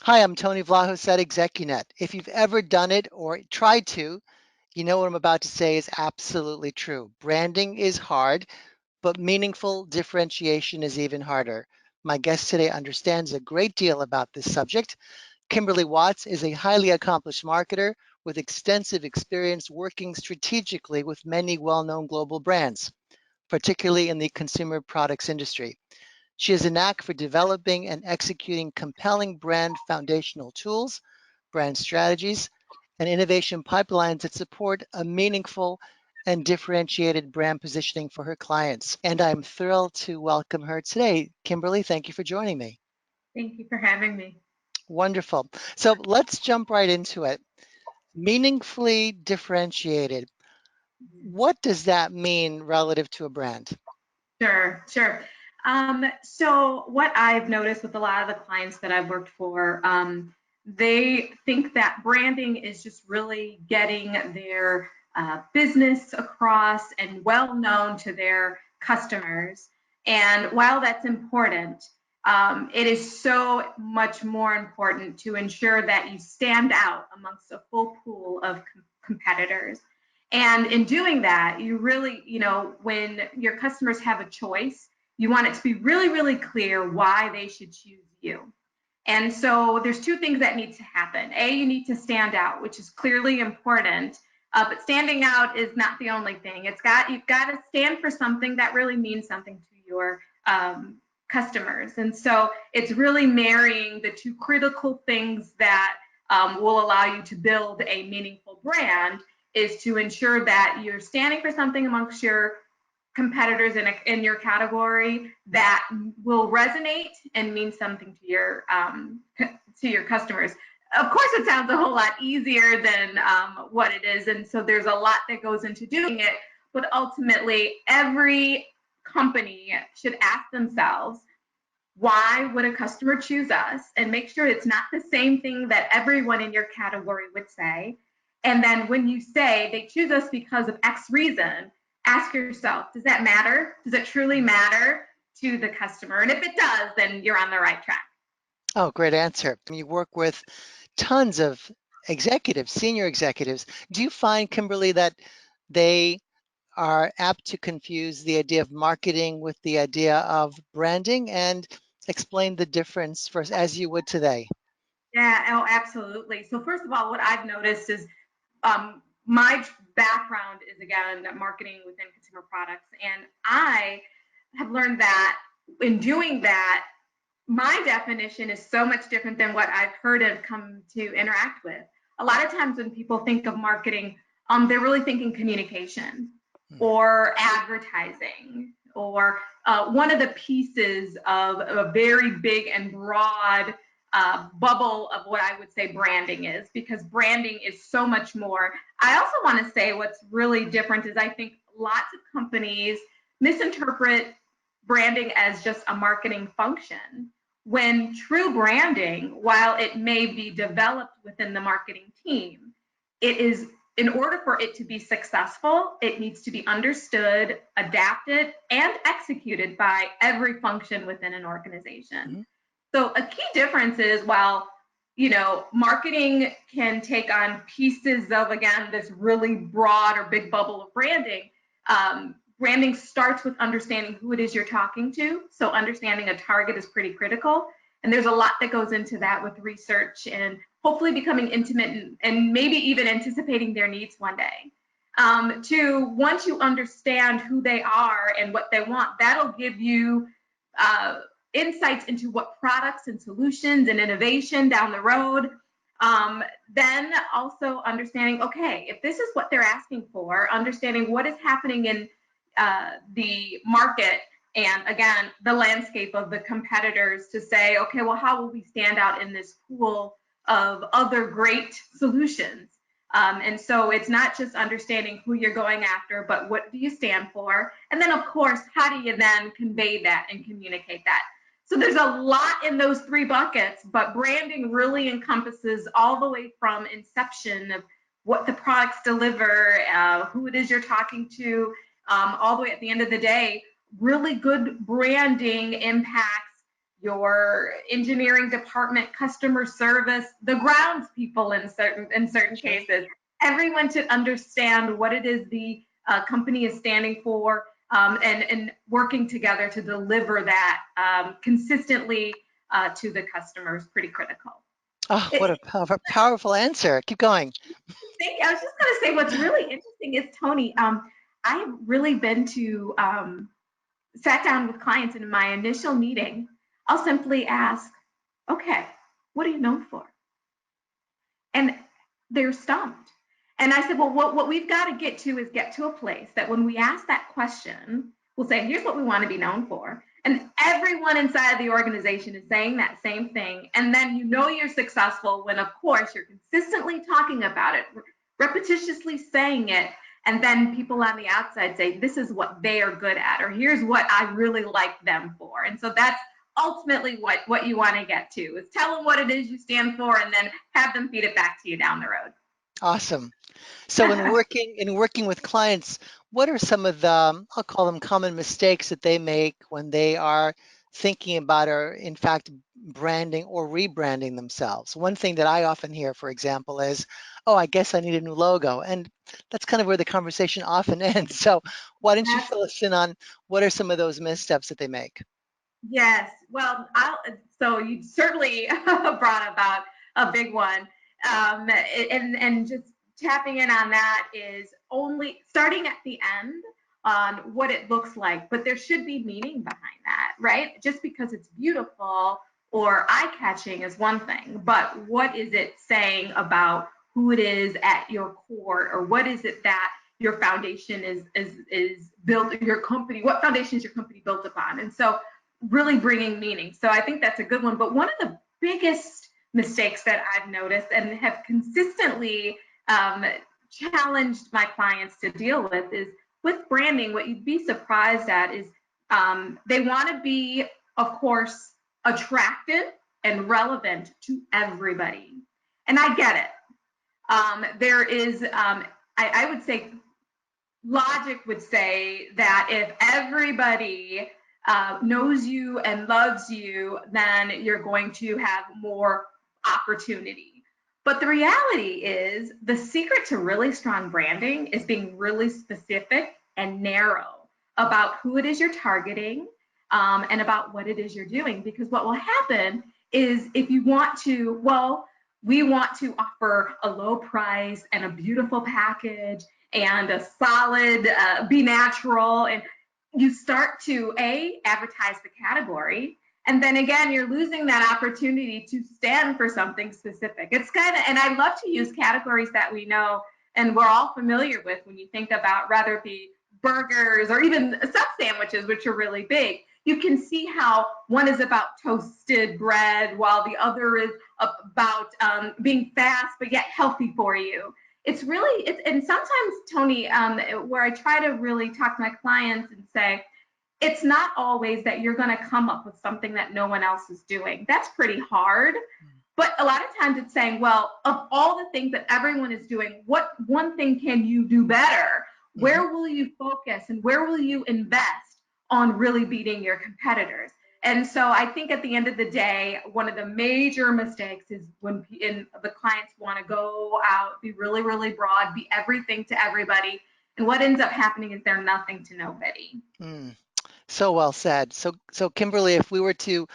Hi, I'm Tony Vlahos at ExecuNet. If you've ever done it or tried to, you know what I'm about to say is absolutely true. Branding is hard, but meaningful differentiation is even harder. My guest today understands a great deal about this subject. Kimberly Watts is a highly accomplished marketer with extensive experience working strategically with many well-known global brands, particularly in the consumer products industry. She has a knack for developing and executing compelling brand foundational tools, brand strategies, and innovation pipelines that support a meaningful and differentiated brand positioning for her clients. And I'm thrilled to welcome her today. Kimberly, thank you for joining me. Thank you for having me. Wonderful. So let's jump right into it. Meaningfully differentiated. What does that mean relative to a brand? Sure. So what I've noticed with a lot of the clients that I've worked for, they think that branding is just really getting their business across and well known to their customers. And while that's important, it is so much more important to ensure that you stand out amongst a full pool of competitors. And in doing that, you really, when your customers have a choice, you want it to be really, really clear why they should choose you. And so there's two things that need to happen. A, you need to stand out, which is clearly important. But standing out is not the only thing. You've got to stand for something that really means something to your customers. And so it's really marrying the two critical things that will allow you to build a meaningful brand is to ensure that you're standing for something amongst your competitors in your category that will resonate and mean something to your customers. Of course, it sounds a whole lot easier than what it is, and so there's a lot that goes into doing it. But ultimately, every company should ask themselves, why would a customer choose us? And make sure it's not the same thing that everyone in your category would say. And then when you say they choose us because of X reason, ask yourself, does that matter? Does it truly matter to the customer? And if it does, then you're on the right track. Oh, great answer. You work with tons of executives, senior executives. Do you find, Kimberly, that they are apt to confuse the idea of marketing with the idea of branding, and explain the difference for us as you would today? Yeah, oh, absolutely. So first of all, what I've noticed is my background is again marketing within consumer products, and I have learned that in doing that, my definition is so much different than what I've heard of come to interact with. A lot of times when people think of marketing, they're really thinking communication or advertising or one of the pieces of a very big and broad bubble of what I would say branding is, because branding is so much more. I also want to say what's really different is I think lots of companies misinterpret branding as just a marketing function, when true branding, while it may be developed within the marketing team, it is, in order for it to be successful, it needs to be understood, adapted, and executed by every function within an organization. Mm-hmm. So a key difference is, while marketing can take on pieces of, again, this really broad or big bubble of branding, branding starts with understanding who it is you're talking to. So understanding a target is pretty critical. And there's a lot that goes into that with research and hopefully becoming intimate and maybe even anticipating their needs one day. Once you understand who they are and what they want, that'll give you insights into what products and solutions and innovation down the road. Then also understanding, okay, if this is what they're asking for, understanding what is happening in the market and, again, the landscape of the competitors, to say, okay, well, how will we stand out in this pool of other great solutions? And so it's not just understanding who you're going after, but what do you stand for? And then, of course, how do you then convey that and communicate that? So there's a lot in those three buckets, but branding really encompasses all the way from inception of what the products deliver, who it is you're talking to, all the way at the end of the day. Really good branding impacts your engineering department, customer service, the grounds people in certain Sure. cases. Everyone should understand what it is the company is standing for, and working together to deliver that consistently to the customers. Pretty critical. Oh, what It, a powerful answer. Keep going. I was just going to say what's really interesting is, Tony, I've really been to sat down with clients, and in my initial meeting, I'll simply ask, okay, what are you known for? And they're stumped. And I said, well, what we've got to get to a place that when we ask that question, we'll say, here's what we want to be known for. And everyone inside of the organization is saying that same thing. And then you know you're successful when, of course, you're consistently talking about it, repetitiously saying it. And then people on the outside say, this is what they are good at, or here's what I really like them for. And so that's ultimately what you want to get to, is tell them what it is you stand for, and then have them feed it back to you down the road. Awesome. So in working with clients, what are some of the, I'll call them common mistakes that they make when they are thinking about or in fact branding or rebranding themselves? One thing that I often hear, for example, is, "Oh, I guess I need a new logo." And that's kind of where the conversation often ends. So why don't you That's fill us in on what are some of those missteps that they make? Yes. Well, so you certainly brought about a big one. And just tapping in on that is only starting at the end on what it looks like, but there should be meaning behind that, right? Just because it's beautiful or eye-catching is one thing, but what is it saying about who it is at your core, or what is it that your foundation is built, your company, what foundation is your company built upon? And so really bringing meaning. So I think that's a good one. But one of the biggest mistakes that I've noticed and have consistently challenged my clients to deal with is, with branding, what you'd be surprised at is they want to be, of course, attractive and relevant to everybody. And I get it. There is, I would say, logic would say that if everybody knows you and loves you, then you're going to have more opportunity. But the reality is, the secret to really strong branding is being really specific and narrow about who it is you're targeting, and about what it is you're doing. Because what will happen is, if you want to, well, we want to offer a low price and a beautiful package and a solid, be natural, and you start to advertise the category, and then again you're losing that opportunity to stand for something specific. It's kind of, and I love to use categories that we know and we're all familiar with. When you think about, rather it be burgers or even sub sandwiches, which are really big, you can see how one is about toasted bread while the other is about being fast but yet healthy for you. It's really, and sometimes, Tony, where I try to really talk to my clients and say, it's not always that you're going to come up with something that no one else is doing. That's pretty hard. But a lot of times it's saying, well, of all the things that everyone is doing, what one thing can you do better? Mhm. Where will you focus, and where will you invest on really beating your competitors? And so I think at the end of the day, one of the major mistakes is when the clients want to go out, be really, really broad, be everything to everybody. And what ends up happening is they're nothing to nobody. Mm. So well said. So Kimberly, if we were to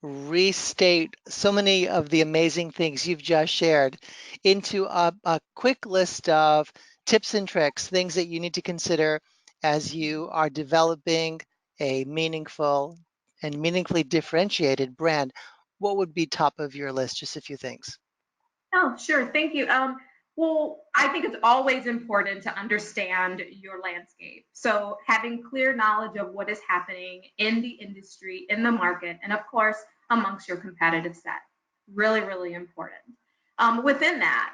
restate so many of the amazing things you've just shared into a quick list of tips and tricks, things that you need to consider as you are developing a meaningful and meaningfully differentiated brand, what would be top of your list? Just a few things. Oh, sure. Thank you. Well, I think it's always important to understand your landscape. So having clear knowledge of what is happening in the industry, in the market, and of course, amongst your competitive set. Really, really important. Within that,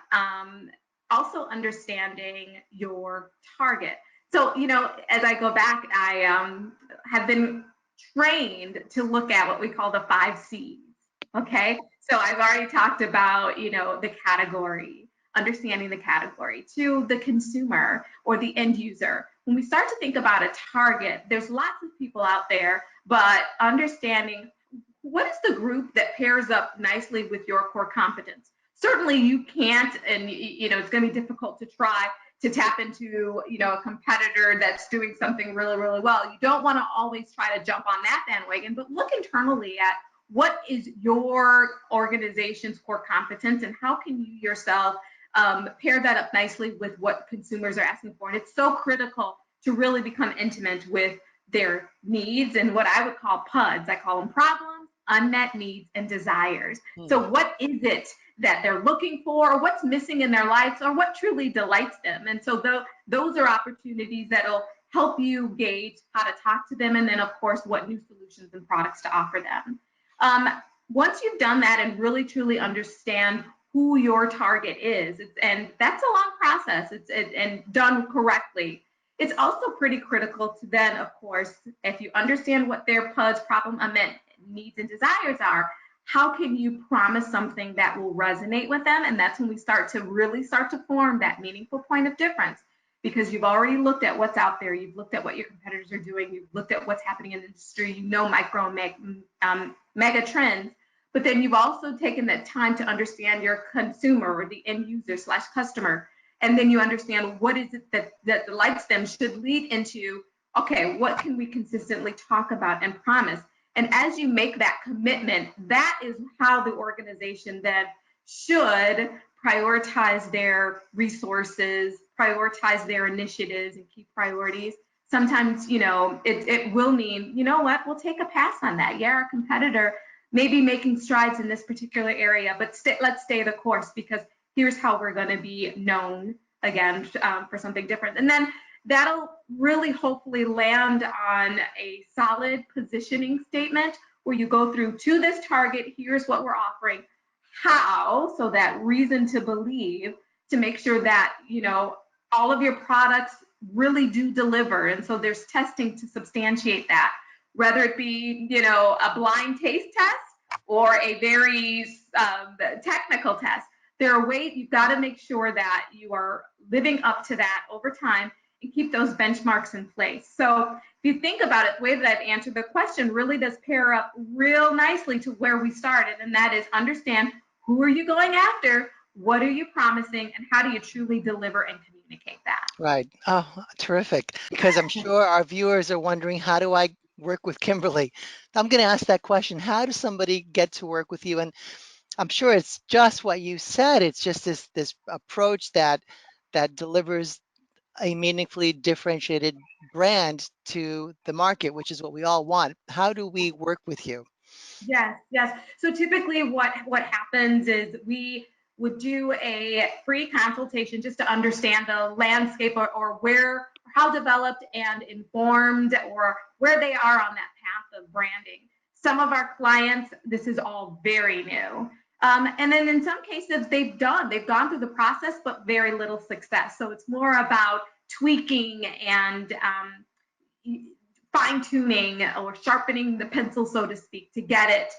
also understanding your target. So, as I go back, I have been trained to look at what we call the 5 C's. Okay. So I've already talked about, the category, understanding the category, to the consumer or the end user. When we start to think about a target, there's lots of people out there, but understanding what is the group that pairs up nicely with your core competence? Certainly you can't, and it's going to be difficult to try to tap into, a competitor that's doing something really, really well. You don't want to always try to jump on that bandwagon, but look internally at what is your organization's core competence and how can you yourself pair that up nicely with what consumers are asking for. And it's so critical to really become intimate with their needs and what I would call PUDs. I call them problems, unmet needs, and desires. So what is it that they're looking for, or what's missing in their lives, or what truly delights them? And so those are opportunities that'll help you gauge how to talk to them, and then of course what new solutions and products to offer them. Once you've done that and really truly understand who your target is, and that's a long process, and done correctly, it's also pretty critical to then, of course, if you understand what their PUDs, problem, unmet needs, and desires are, how can you promise something that will resonate with them? And that's when we start to form that meaningful point of difference, because you've already looked at what's out there, you've looked at what your competitors are doing, you've looked at what's happening in the industry, micro and mega trends, but then you've also taken that time to understand your consumer or the end user / customer. And then you understand what is it that delights them should lead into, okay, what can we consistently talk about and promise? And as you make that commitment, that is how the organization then should prioritize their resources, prioritize their initiatives and key priorities. Sometimes, it will mean, we'll take a pass on that. Yeah, our competitor may be making strides in this particular area, but let's stay the course, because here's how we're going to be known again for something different. And then that'll really hopefully land on a solid positioning statement where you go through, to this target, here's what we're offering, how, so that reason to believe, to make sure that, all of your products really do deliver. And so there's testing to substantiate that, whether it be, a blind taste test or a very technical test. There are ways you've got to make sure that you are living up to that over time and keep those benchmarks in place. So if you think about it, the way that I've answered the question really does pair up real nicely to where we started, and that is understand who are you going after, what are you promising, and how do you truly deliver and communicate that? Right. Oh, terrific. Because I'm sure our viewers are wondering, how do I work with Kimberly? I'm going to ask that question. How does somebody get to work with you? And I'm sure it's just what you said. It's just this approach that delivers a meaningfully differentiated brand to the market, which is what we all want. How do we work with you? Yes, yes. So typically what happens is we would do a free consultation just to understand the landscape, or where, how developed and informed, or where they are on that path of branding. Some of our clients, this is all very new. And then in some cases they've gone through the process, but very little success. So it's more about tweaking and fine tuning or sharpening the pencil, so to speak, to get it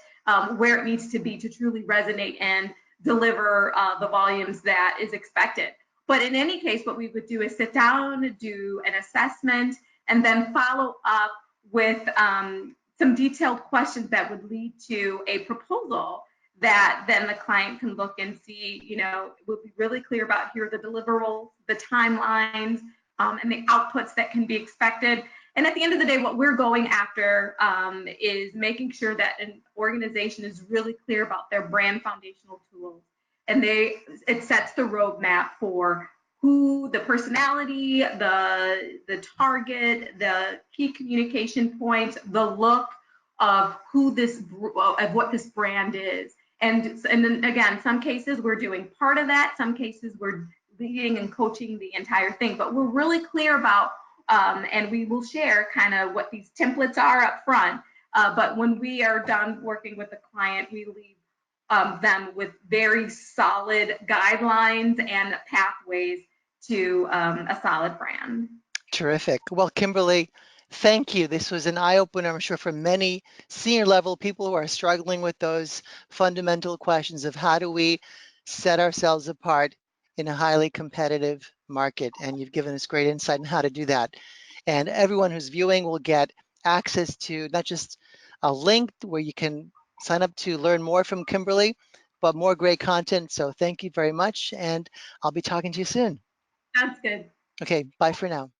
where it needs to be to truly resonate and deliver the volumes that is expected. But in any case, what we would do is sit down, do an assessment, and then follow up with some detailed questions that would lead to a proposal that then the client can look and see, we'll be really clear about, here are the deliverables, the timelines, and the outputs that can be expected. And at the end of the day, what we're going after is making sure that an organization is really clear about their brand foundational tools. And it sets the roadmap for who, the personality, the target, the key communication points, the look of what this brand is. And then again, some cases we're doing part of that, some cases we're leading and coaching the entire thing, but we're really clear about, and we will share kind of what these templates are up front. But when we are done working with the client, we leave them with very solid guidelines and pathways to a solid brand. Terrific. Well, Kimberly, thank you. This was an eye-opener, I'm sure, for many senior level people who are struggling with those fundamental questions of how do we set ourselves apart in a highly competitive market. And you've given us great insight on how to do that. And everyone who's viewing will get access to not just a link where you can sign up to learn more from Kimberly, but more great content. So thank you very much. And I'll be talking to you soon. Sounds good. Okay, bye for now.